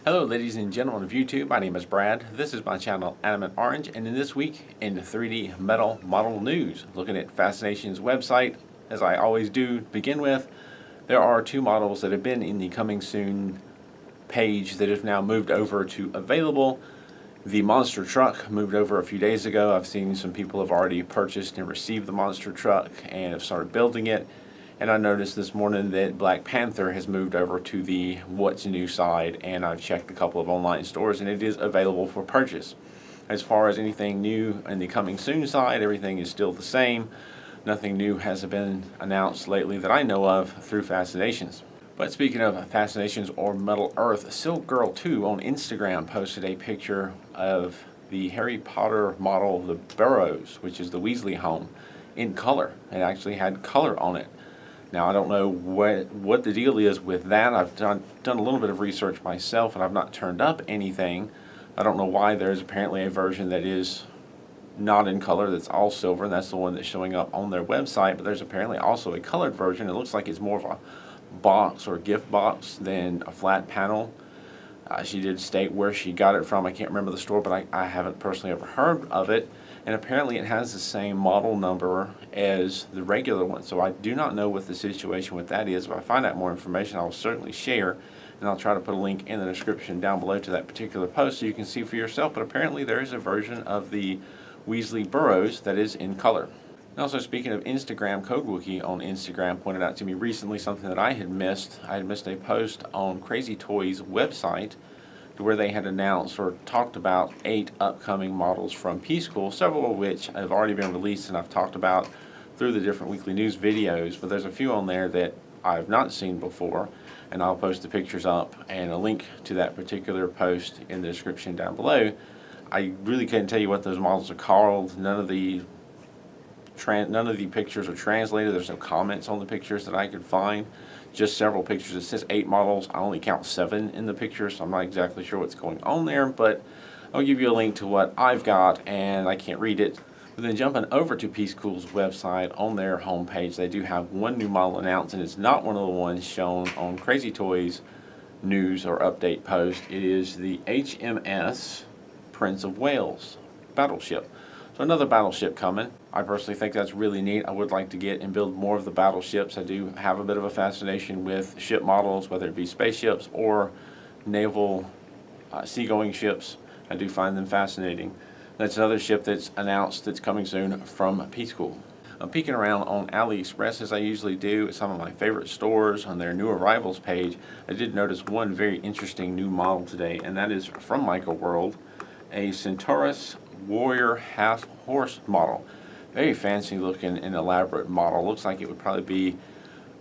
Hello ladies and gentlemen of YouTube, my name is Brad. This is my channel Adamant Orange, and in this week in 3D metal model news, looking at Fascination's website, as I always do to begin with, there are two models that have been in the coming soon page that have now moved over to available. The monster truck moved over a few days ago. I've seen some people have already purchased and received the monster truck and have started building it. And I noticed this morning that Black Panther has moved over to the What's New side, and I've checked a couple of online stores and it is available for purchase. As far as anything new in the coming soon side, everything is still the same. Nothing new has been announced lately that I know of through Fascinations. But speaking of Fascinations or Metal Earth, Silk Girl 2 on Instagram posted a picture of the Harry Potter model, the Burrows, which is the Weasley home, in color. It actually had color on it. Now, I don't know what the deal is with that. I've done a little bit of research myself, and I've not turned up anything. I don't know why. There's apparently a version that is not in color, that's all silver, and that's the one that's showing up on their website. But there's apparently also a colored version. It looks like it's more of a box or a gift box than a flat panel. She did state where she got it from. I can't remember the store, but I haven't personally ever heard of it. And apparently it has the same model number as the regular one. So I do not know what the situation with that is. If I find out more information, I will certainly share. And I'll try to put a link in the description down below to that particular post so you can see for yourself. But apparently there is a version of the Weasley Burrows that is in color. And also, speaking of Instagram, CodeWookie on Instagram pointed out to me recently something that I had missed. I had missed a post on Crazy Toys website where they had announced or talked about 8 upcoming models from Pschool, several of which have already been released and I've talked about through the different weekly news videos, but there's a few on there that I've not seen before, and I'll post the pictures up and a link to that particular post in the description down below. I really couldn't tell you what those models are called. None of the pictures are translated. There's no comments on the pictures that I could find. Just several pictures. It says 8 models. I only count 7 in the picture, so I'm not exactly sure what's going on there, but I'll give you a link to what I've got, and I can't read it. But then jumping over to Piececool's website, on their homepage, they do have one new model announced, and it's not one of the ones shown on Crazy Toys news or update post. It is the HMS Prince of Wales battleship. So another battleship coming. I personally think that's really neat. I would like to get and build more of the battleships. I do have a bit of a fascination with ship models, whether it be spaceships or naval seagoing ships. I do find them fascinating. That's another ship that's announced that's coming soon from Piececool. I'm peeking around on AliExpress as I usually do at some of my favorite stores on their new arrivals page. I did notice one very interesting new model today, and that is from World, a Centaurus Warrior half horse model. Very fancy looking and elaborate model. Looks like it would probably be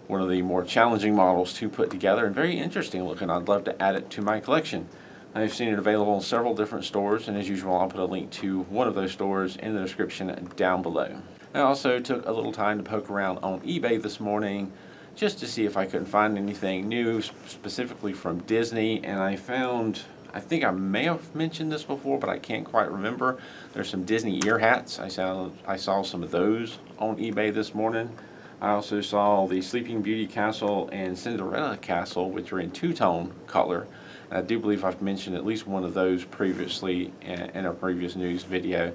one of the more challenging models to put together, and very interesting looking. I'd love to add it to my collection. I've seen it available in several different stores, and as usual I'll put a link to one of those stores in the description down below. I also took a little time to poke around on eBay this morning just to see if I couldn't find anything new specifically from Disney, and I found, I think I may have mentioned this before, but I can't quite remember. There's some Disney ear hats. I saw some of those on eBay this morning. I also saw the Sleeping Beauty Castle and Cinderella Castle, which are in two-tone color. And I do believe I've mentioned at least one of those previously in a previous news video.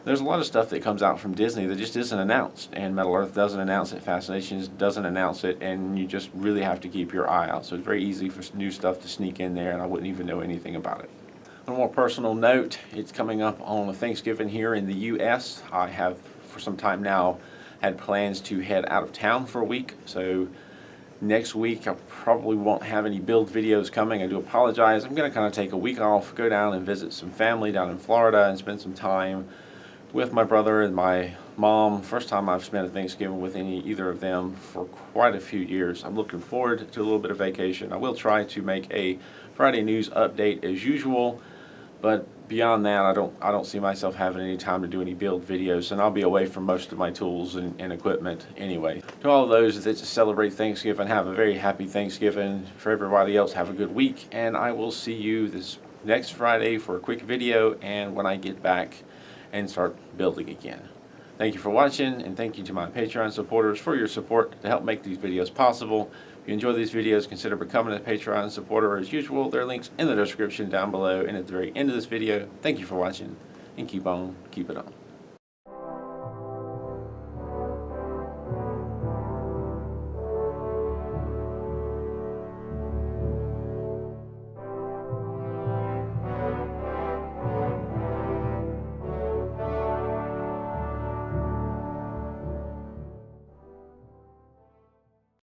There's a lot of stuff that comes out from Disney that just isn't announced, and Metal Earth doesn't announce it, Fascinations doesn't announce it, and you just really have to keep your eye out. So it's very easy for new stuff to sneak in there, and I wouldn't even know anything about it. On a more personal note, it's coming up on Thanksgiving here in the U.S. I have, for some time now, had plans to head out of town for a week, so next week I probably won't have any build videos coming. I do apologize. I'm going to kind of take a week off, go down and visit some family down in Florida and spend some time with my brother and my mom. First time I've spent a Thanksgiving with either of them for quite a few years. I'm looking forward to a little bit of vacation. I will try to make a Friday news update as usual, but beyond that, I don't see myself having any time to do any build videos, and I'll be away from most of my tools and equipment anyway. To all of those that celebrate Thanksgiving, have a very happy Thanksgiving. For everybody else, have a good week, and I will see you this next Friday for a quick video and when I get back and start building again. Thank you for watching, and thank you to my Patreon supporters for your support to help make these videos possible. If you enjoy these videos, consider becoming a Patreon supporter. As usual, there are links in the description down below and at the very end of this video. Thank you for watching, and keep on keeping on.